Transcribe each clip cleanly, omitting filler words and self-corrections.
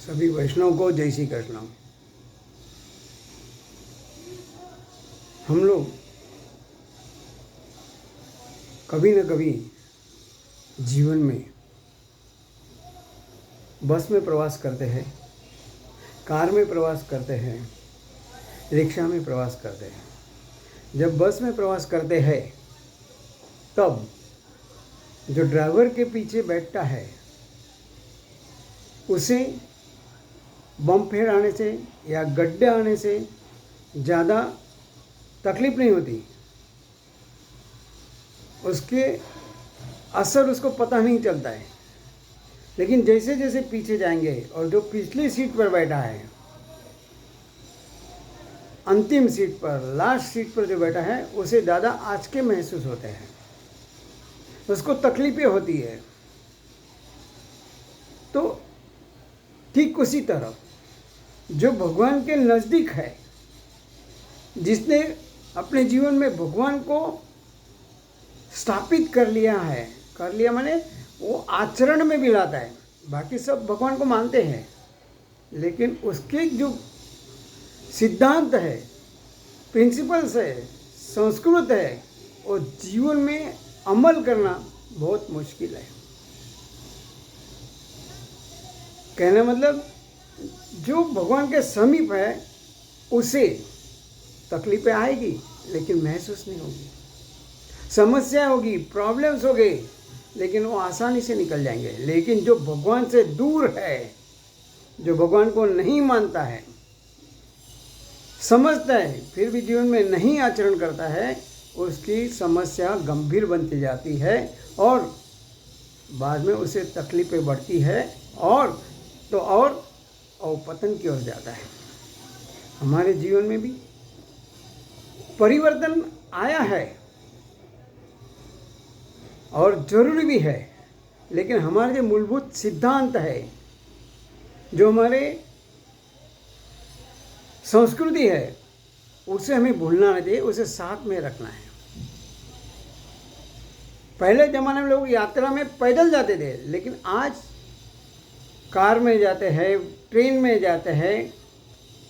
सभी वैष्णव को जय श्री कृष्ण। हम लोग कभी न कभी जीवन में बस में प्रवास करते हैं, कार में प्रवास करते हैं, रिक्शा में प्रवास करते हैं। जब बस में प्रवास करते हैं तब जो ड्राइवर के पीछे बैठता है उसे बम फेर आने से या गड्ढे आने से ज़्यादा तकलीफ नहीं होती, उसके असर उसको पता नहीं चलता है। लेकिन जैसे जैसे पीछे जाएंगे और जो पिछली सीट पर बैठा है, अंतिम सीट पर, लास्ट सीट पर जो बैठा है, उसे ज़्यादा आँचके महसूस होते हैं, उसको तकलीफें होती है। तो ठीक उसी तरह जो भगवान के नज़दीक है, जिसने अपने जीवन में भगवान को स्थापित कर लिया माने वो आचरण में भी लाता है। बाकी सब भगवान को मानते हैं, लेकिन उसके जो सिद्धांत है, प्रिंसिपल्स है, संस्कृत है, वो जीवन में अमल करना बहुत मुश्किल है। कहने मतलब जो भगवान के समीप है उसे तकलीफें आएगी लेकिन महसूस नहीं होगी, समस्या होगी, प्रॉब्लम्स हो गए, लेकिन वो आसानी से निकल जाएंगे। लेकिन जो भगवान से दूर है, जो भगवान को नहीं मानता है, समझता है, फिर भी जीवन में नहीं आचरण करता है, उसकी समस्या गंभीर बनती जाती है और बाद में उसे तकलीफें बढ़ती है और पतन की ओर जाता है। हमारे जीवन में भी परिवर्तन आया है और जरूरी भी है, लेकिन हमारे जो मूलभूत सिद्धांत है, जो हमारे संस्कृति है, उसे हमें भूलना नहीं चाहिए, उसे साथ में रखना है। पहले ज़माने में लोग यात्रा में पैदल जाते थे, लेकिन आज कार में जाते हैं, ट्रेन में जाते हैं,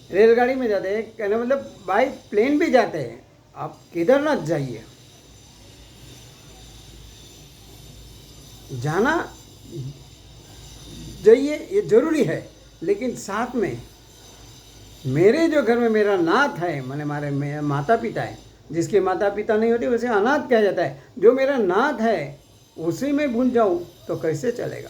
रेलगाड़ी में जाते हैं, कहना मतलब बाई प्लेन भी जाते हैं। आप केदारनाथ जाइए, जाना जाइए, ये जरूरी है, लेकिन साथ में मेरे जो घर में मेरा नाथ है, माने मेरे माता पिता है, जिसके माता पिता नहीं होते उसे अनाथ कहा जाता है। जो मेरा नाथ है उसी में भूल जाऊं तो कैसे चलेगा।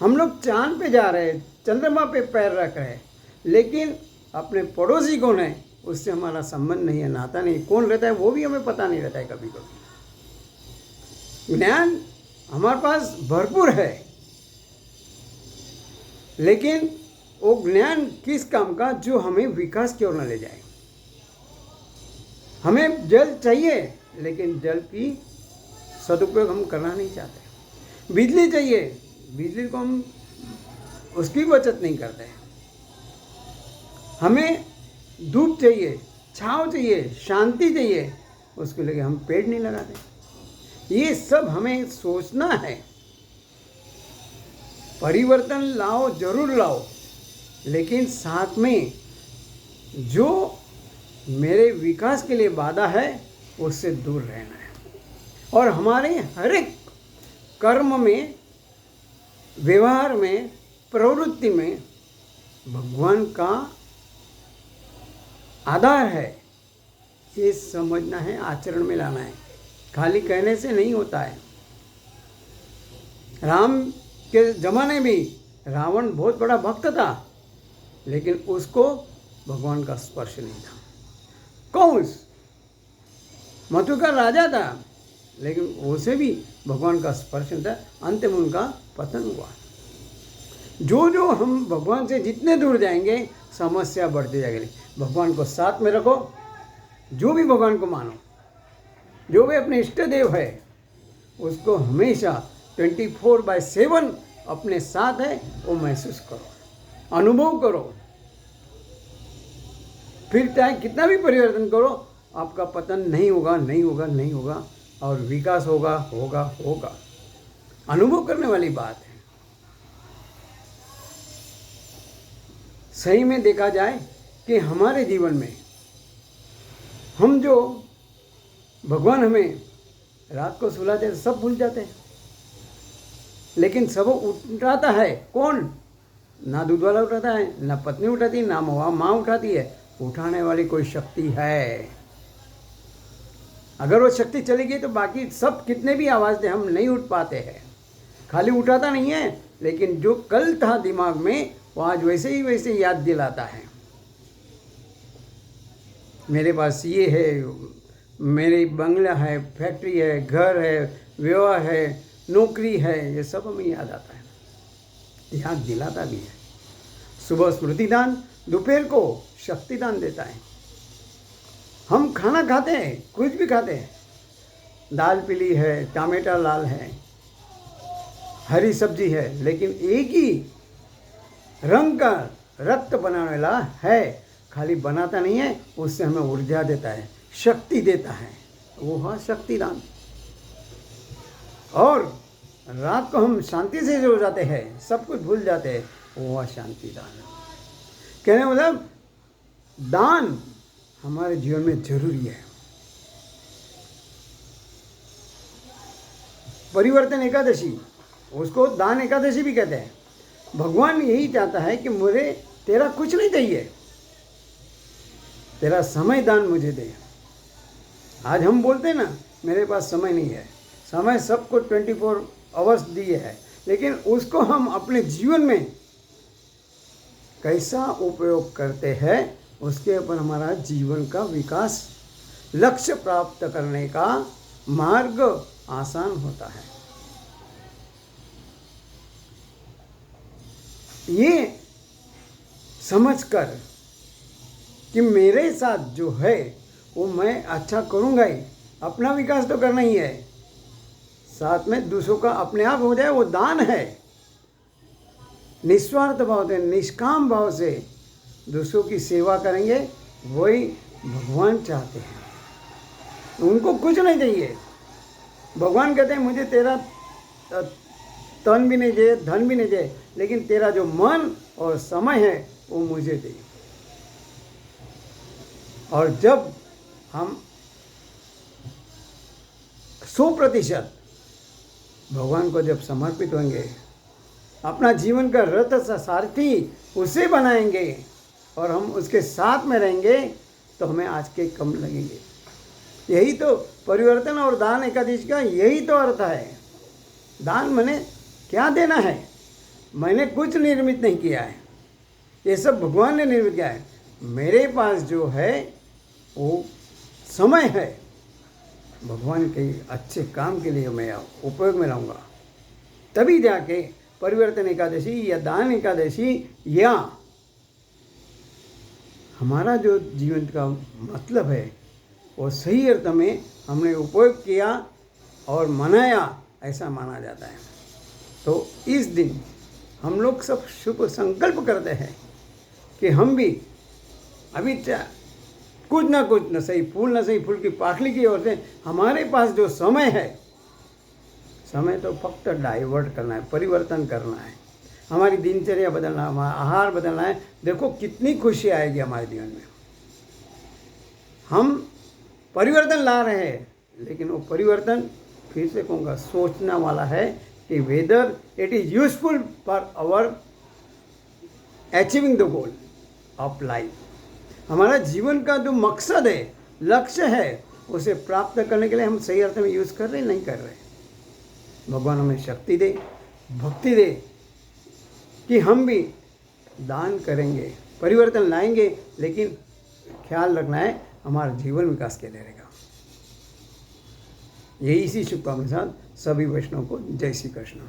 हम लोग चांद पे जा रहे हैं, चंद्रमा पे पैर रख रहे हैं, लेकिन अपने पड़ोसी कौन है उससे हमारा संबंध नहीं है, नाता नहीं। कौन रहता है वो भी हमें पता नहीं रहता है। कभी कभी ज्ञान हमारे पास भरपूर है, लेकिन वो ज्ञान किस काम का, जो हमें विकास की ओर न ले जाए। हमें जल चाहिए, लेकिन जल की सदुपयोग हम करना नहीं चाहते। बिजली चाहिए, बिजली को हम उसकी बचत नहीं करते हैं। हमें धूप चाहिए, छांव चाहिए, शांति चाहिए, उसके लिए हम पेड़ नहीं लगाते। ये सब हमें सोचना है। परिवर्तन लाओ, जरूर लाओ, लेकिन साथ में जो मेरे विकास के लिए बाधा है उससे दूर रहना है। और हमारे हर एक कर्म में, व्यवहार में, प्रवृत्ति में भगवान का आधार है, ये समझना है, आचरण में लाना है। खाली कहने से नहीं होता है। राम के ज़माने में रावण बहुत बड़ा भक्त था, लेकिन उसको भगवान का स्पर्श नहीं था। कंस मथुरा का राजा था, लेकिन उसे भी भगवान का स्पर्श नहीं था। अंत में उनका पतन हुआ। जो हम भगवान से जितने दूर जाएंगे समस्या बढ़ती जाएगी। भगवान को साथ में रखो, जो भी भगवान को मानो, जो भी अपने इष्ट देव है, उसको हमेशा 24/7 अपने साथ है, वो महसूस करो, अनुभव करो। फिर चाहे कितना भी परिवर्तन करो, आपका पतन नहीं होगा और विकास होगा। अनुभव करने वाली बात है। सही में देखा जाए कि हमारे जीवन में हम जो भगवान हमें रात को सुलाते हैं सब भूल जाते हैं, लेकिन सब उठाता है कौन? ना दूध वाला उठाता है, ना पत्नी उठाती, ना माँ उठाती है। उठाने वाली कोई शक्ति है। अगर वो शक्ति चली गई तो बाकी सब कितने भी आवाज़ दे हम नहीं उठ पाते हैं। खाली उठाता नहीं है, लेकिन जो कल था दिमाग में वो आज वैसे ही याद दिलाता है। मेरे पास ये है, मेरी बंगला है, फैक्ट्री है, घर है, विवाह है, नौकरी है, ये सब हमें याद आता है, याद दिलाता भी है। सुबह स्मृति दान, दोपहर को शक्ति दान देता है। हम खाना खाते हैं, कुछ भी खाते हैं, दाल पीली है, टमाटर लाल है, हरी सब्जी है, लेकिन एक ही रंग का रक्त बनाने वाला है। खाली बनाता नहीं है, उससे हमें ऊर्जा देता है, शक्ति देता है, वो है शक्तिदान। और रात को हम शांति से सो जाते हैं, सब कुछ भूल जाते हैं, वो है शांति दान। कहने मतलब दान हमारे जीवन में जरूरी है। परिवर्तन एकादशी, उसको दान एकादशी भी कहते हैं। भगवान यही चाहता है कि मुझे तेरा कुछ नहीं चाहिए, तेरा समय दान मुझे दे। आज हम बोलते हैं ना मेरे पास समय नहीं है, समय सबको 24 आवर्स दिए है, लेकिन उसको हम अपने जीवन में कैसा उपयोग करते हैं उसके ऊपर हमारा जीवन का विकास, लक्ष्य प्राप्त करने का मार्ग आसान होता है। ये समझकर कि मेरे साथ जो है वो मैं अच्छा करूँगा ही, अपना विकास तो करना ही है, साथ में दूसरों का अपने आप हो जाए, वो दान है। निस्वार्थ भाव से, निष्काम भाव से दूसरों की सेवा करेंगे, वही भगवान चाहते हैं। उनको कुछ नहीं चाहिए। भगवान कहते हैं मुझे तेरा तन भी नहीं चाहिए, धन भी नहीं चाहिए, लेकिन तेरा जो मन और समय है वो मुझे दे। और जब हम 100% भगवान को जब समर्पित होंगे, अपना जीवन का रथ सारथी उसे बनाएंगे और हम उसके साथ में रहेंगे, तो हमें आज के कम लगेंगे। यही तो परिवर्तन और दान एकादशी का यही तो अर्थ है। दान मैंने क्या देना है, मैंने कुछ निर्मित नहीं किया है, ये सब भगवान ने निर्मित किया है। मेरे पास जो है वो समय है, भगवान के अच्छे काम के लिए मैं उपयोग में लाऊंगा, तभी जाके परिवर्तन एकादशी या दान एकादशी या हमारा जो जीवन का मतलब है वो सही अर्थ में हमने उपयोग किया और मनाया, ऐसा माना जाता है। तो इस दिन हम लोग सब शुभ संकल्प करते हैं कि हम भी अभी कुछ ना कुछ, न सही फूल न सही फूल की पाखली की ओर से हमारे पास जो समय है, समय तो फक्त डाइवर्ट करना है, परिवर्तन करना है, हमारी दिनचर्या बदलना, हमारा आहार बदलना है। देखो कितनी खुशी आएगी हमारे जीवन में। हम परिवर्तन ला रहे हैं, लेकिन वो परिवर्तन फिर से कहूँगा सोचना वाला है कि whether it is useful for our achieving the goal of life. हमारा जीवन का जो मकसद है, लक्ष्य है, उसे प्राप्त करने के लिए हम सही अर्थ में यूज़ कर रहे नहीं कर रहे। भगवान हमें शक्ति दे, भक्ति दे कि हम भी दान करेंगे, परिवर्तन लाएंगे, लेकिन ख्याल रखना है हमारा जीवन विकास के लिए रहेगा। यही इसी शुभकामना के साथ सभी वैष्णव को जय श्री कृष्ण।